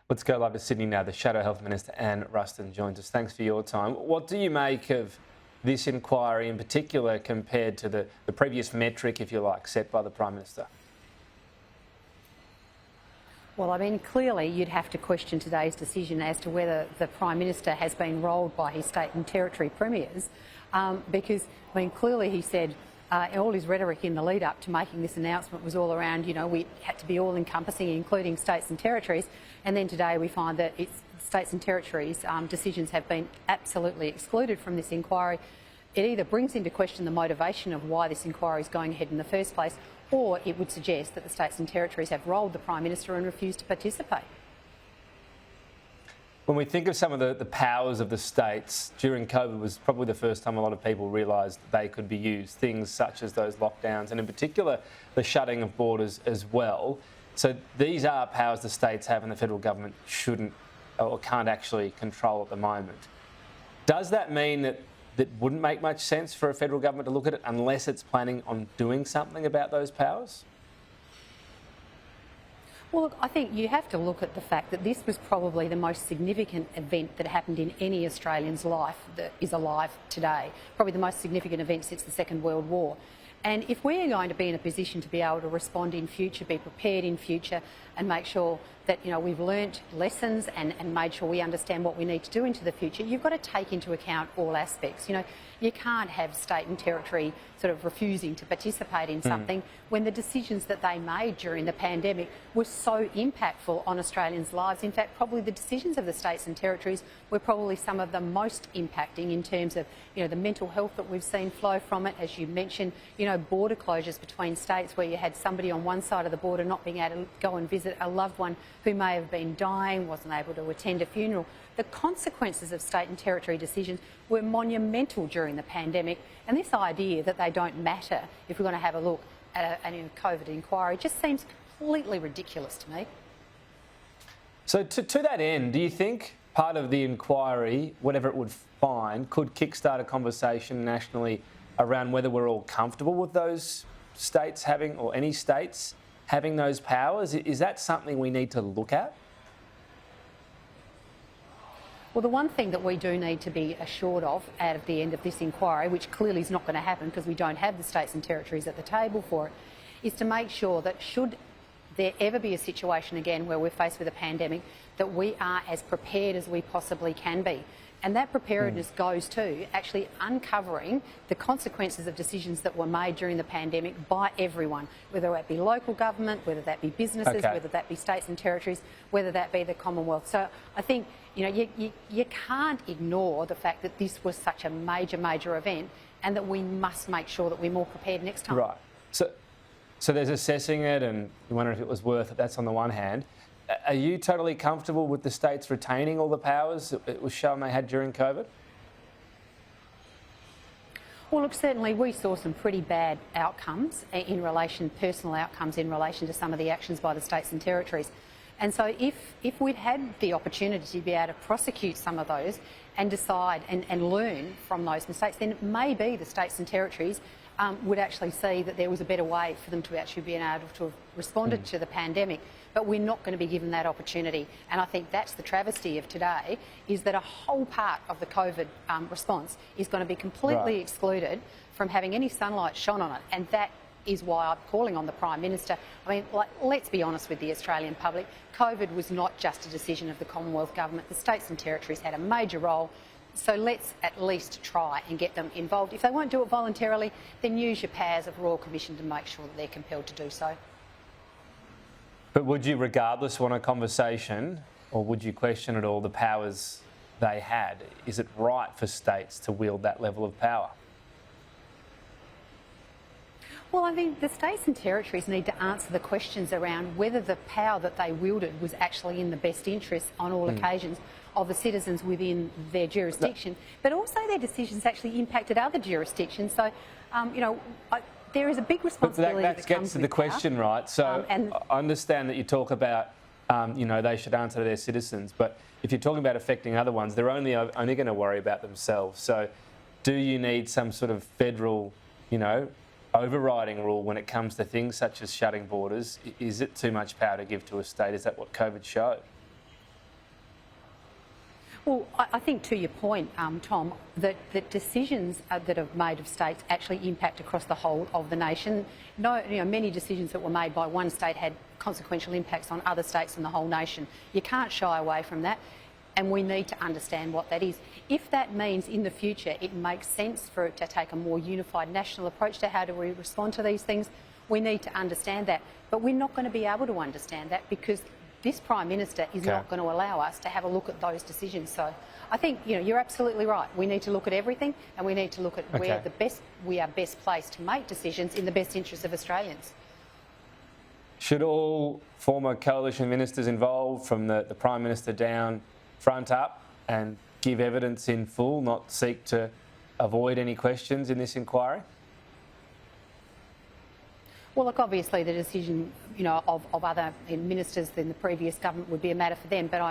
Let's go live to Sydney now. The Shadow Health Minister Anne Ruston joins us. Thanks for your time. What do you make of this inquiry in particular compared to the previous metric, if you like, set by the Prime Minister? Well, I mean, clearly you'd have to question today's decision as to whether the Prime Minister has been rolled by his state and territory premiers, because, I mean, clearly he said all his rhetoric in the lead up to making this announcement was all around, you know, we had to be all encompassing, including states and territories, and then today we find that it's states and territories' decisions have been absolutely excluded from this inquiry. It either brings into question the motivation of why this inquiry is going ahead in the first place, or it would suggest that the states and territories have rolled the Prime Minister and refused to participate. When we think of some of the powers of the states, during COVID was probably the first time a lot of people realised that they could be used, things such as those lockdowns and in particular the shutting of borders as well. So these are powers the states have and the federal government shouldn't or can't actually control at the moment. Does that mean that wouldn't make much sense for a federal government to look at it unless it's planning on doing something about those powers? Well, look, I think you have to look at the fact that this was probably the most significant event that happened in any Australian's life that is alive today, probably the most significant event since the Second World War. And if we are going to be in a position to be able to respond in future, be prepared in future and make sure that, you know, we've learnt lessons and made sure we understand what we need to do into the future, you've got to take into account all aspects. You know, you can't have state and territory sort of refusing to participate in something when the decisions that they made during the pandemic were so impactful on Australians' lives. In fact, probably the decisions of the states and territories were probably some of the most impacting in terms of, you know, the mental health that we've seen flow from it. As you mentioned, you know, border closures between states where you had somebody on one side of the border not being able to go and visit a loved one who may have been dying, wasn't able to attend a funeral. The consequences of state and territory decisions were monumental during the pandemic, and this idea that they don't matter if we're going to have a look at a COVID inquiry just seems completely ridiculous to me. So to that end, do you think part of the inquiry, whatever it would find, could kickstart a conversation nationally around whether we're all comfortable with those states having, or any states having those powers? Is that something we need to look at? Well, the one thing that we do need to be assured of at the end of this inquiry, which clearly is not going to happen because we don't have the states and territories at the table for it, is to make sure that should there ever be a situation again where we're faced with a pandemic, that we are as prepared as we possibly can be. And that preparedness goes to actually uncovering the consequences of decisions that were made during the pandemic by everyone, whether that be local government, whether that be businesses, whether that be states and territories, whether that be the Commonwealth. So I think, you know, you can't ignore the fact that this was such a major event and that we must make sure that we're more prepared next time. Right. So there's assessing it and you wonder if it was worth it. That's on the one hand. Are you totally comfortable with the states retaining all the powers it was shown they had during COVID? Well, look, certainly we saw some pretty bad outcomes in relation, personal outcomes in relation to some of the actions by the states and territories. And so if we'd had the opportunity to be able to prosecute some of those and decide and learn from those mistakes, then maybe the states and territories would actually see that there was a better way for them to actually be able to have responded to the pandemic. But we're not going to be given that opportunity. And I think that's the travesty of today, is that a whole part of the COVID response is going to be completely excluded from having any sunlight shone on it. And that is why I'm calling on the Prime Minister. I mean, let's be honest with the Australian public. COVID was not just a decision of the Commonwealth Government. The states and territories had a major role. So let's at least try and get them involved. If they won't do it voluntarily, then use your powers of Royal Commission to make sure that they're compelled to do so. But would you regardless want a conversation, or would you question at all the powers they had? Is it right for states to wield that level of power? Well, I think the states and territories need to answer the questions around whether the power that they wielded was actually in the best interest on all occasions of the citizens within their jurisdiction, but also their decisions actually impacted other jurisdictions. So, you know, there is a big responsibility that gets to the question, right? So I understand that you talk about, you know, they should answer to their citizens, but if you're talking about affecting other ones, they're only going to worry about themselves. So do you need some sort of federal, you know, overriding rule when it comes to things such as shutting borders? Is it too much power to give to a state? Is that what COVID showed? Well, I think to your point, Tom, that decisions that are made of states actually impact across the whole of the nation. Many decisions that were made by one state had consequential impacts on other states and the whole nation. You can't shy away from that, and we need to understand what that is. If that means in the future it makes sense for it to take a more unified national approach to how do we respond to these things, we need to understand that. But we're not going to be able to understand that because this Prime Minister is not going to allow us to have a look at those decisions. So I think you're absolutely right. We need to look at everything, and we need to look at where we are best placed to make decisions in the best interests of Australians. Should all former coalition ministers involved, from the Prime Minister down, front up and give evidence in full, not seek to avoid any questions in this inquiry? Well, look, obviously the decision, of other ministers than the previous government would be a matter for them, but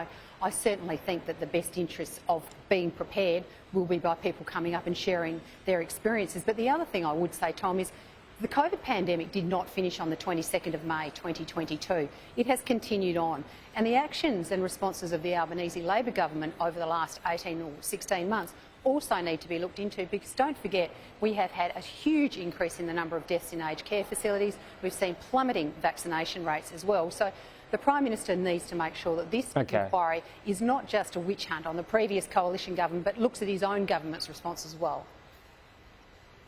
I certainly think that the best interests of being prepared will be by people coming up and sharing their experiences. But the other thing I would say, Tom, is the COVID pandemic did not finish on the 22nd of May 2022. It has continued on. And the actions and responses of the Albanese Labor government over the last 18 or 16 months also need to be looked into, because don't forget we have had a huge increase in the number of deaths in aged care facilities. We've seen plummeting vaccination rates as well. So the Prime Minister needs to make sure that this inquiry is not just a witch hunt on the previous coalition government, but looks at his own government's response as well.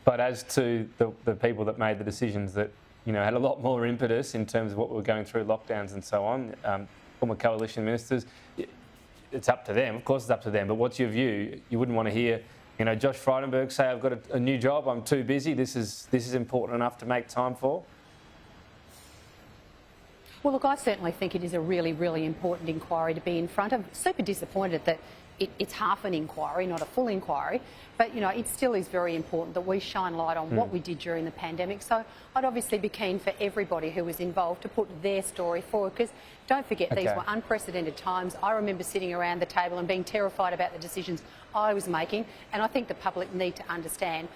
But as to the people that made the decisions that had a lot more impetus in terms of what we were going through, lockdowns and so on, former coalition ministers, it's up to them. Of course it's up to them, but what's your view? You wouldn't want to hear Josh Frydenberg say, I've got a new job, I'm too busy, this is important enough to make time for? Well, look, I certainly think it is a really, really important inquiry to be in front of. Super disappointed that it's half an inquiry, not a full inquiry, but it still is very important that we shine light on what we did during the pandemic. So I'd obviously be keen for everybody who was involved to put their story forward, because don't forget these were unprecedented times. I remember sitting around the table and being terrified about the decisions I was making, and I think the public need to understand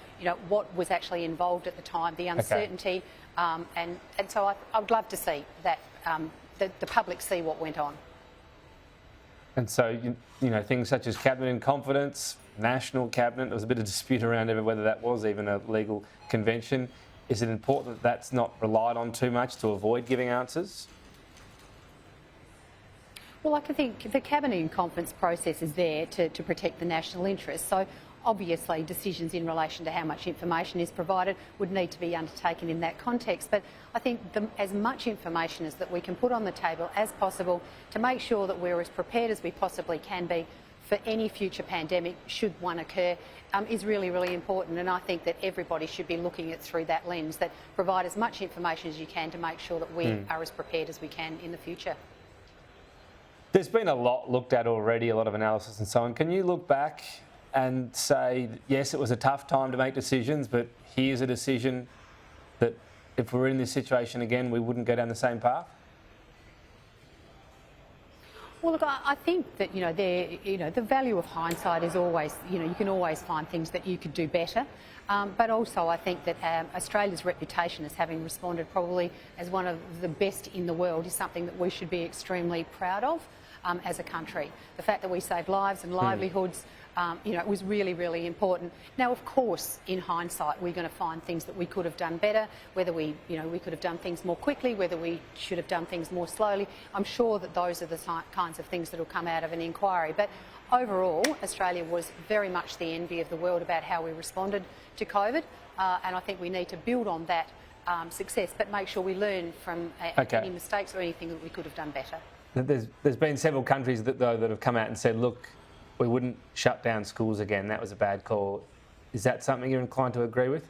what was actually involved at the time, the uncertainty, and so I would love to see that the public see what went on. And so, things such as cabinet in confidence, national cabinet, there was a bit of dispute around whether that was even a legal convention. Is it important that that's not relied on too much to avoid giving answers? Well, I think the cabinet in confidence process is there to protect the national interest. So obviously decisions in relation to how much information is provided would need to be undertaken in that context. But I think as much information as that we can put on the table as possible to make sure that we're as prepared as we possibly can be for any future pandemic, should one occur, is really, really important. And I think that everybody should be looking at it through that lens, that provide as much information as you can to make sure that we are as prepared as we can in the future. There's been a lot looked at already, a lot of analysis and so on. Can you look back and say, yes, it was a tough time to make decisions, but here's a decision that if we were in this situation again, we wouldn't go down the same path? Well, look, I think that, the value of hindsight is always, you can always find things that you could do better. But also I think that Australia's reputation as having responded probably as one of the best in the world is something that we should be extremely proud of as a country. The fact that we saved lives and livelihoods, it was really, really important. Now, of course, in hindsight, we're going to find things that we could have done better, whether we could have done things more quickly, whether we should have done things more slowly. I'm sure that those are the kinds of things that will come out of an inquiry. But overall, Australia was very much the envy of the world about how we responded to COVID, and I think we need to build on that success, but make sure we learn from any mistakes or anything that we could have done better. There's been several countries that have come out and said, look, we wouldn't shut down schools again. That was a bad call. Is that something you're inclined to agree with?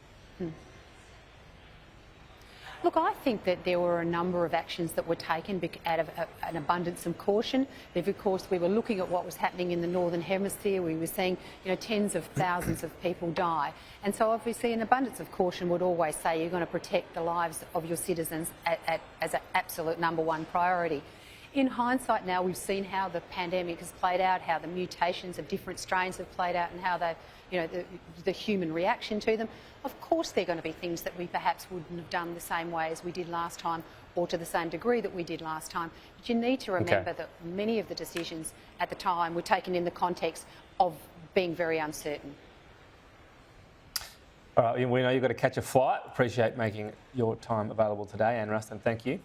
Look, I think that there were a number of actions that were taken out of an abundance of caution. But of course, we were looking at what was happening in the Northern Hemisphere. We were seeing, tens of thousands of people die. And so obviously an abundance of caution would always say you're going to protect the lives of your citizens as an absolute #1 priority. In hindsight now, we've seen how the pandemic has played out, how the mutations of different strains have played out and how the human reaction to them. Of course, there are going to be things that we perhaps wouldn't have done the same way as we did last time or to the same degree that we did last time. But you need to remember that many of the decisions at the time were taken in the context of being very uncertain. All right, we know you've got to catch a flight. Appreciate making your time available today, Anne Ruston. Thank you.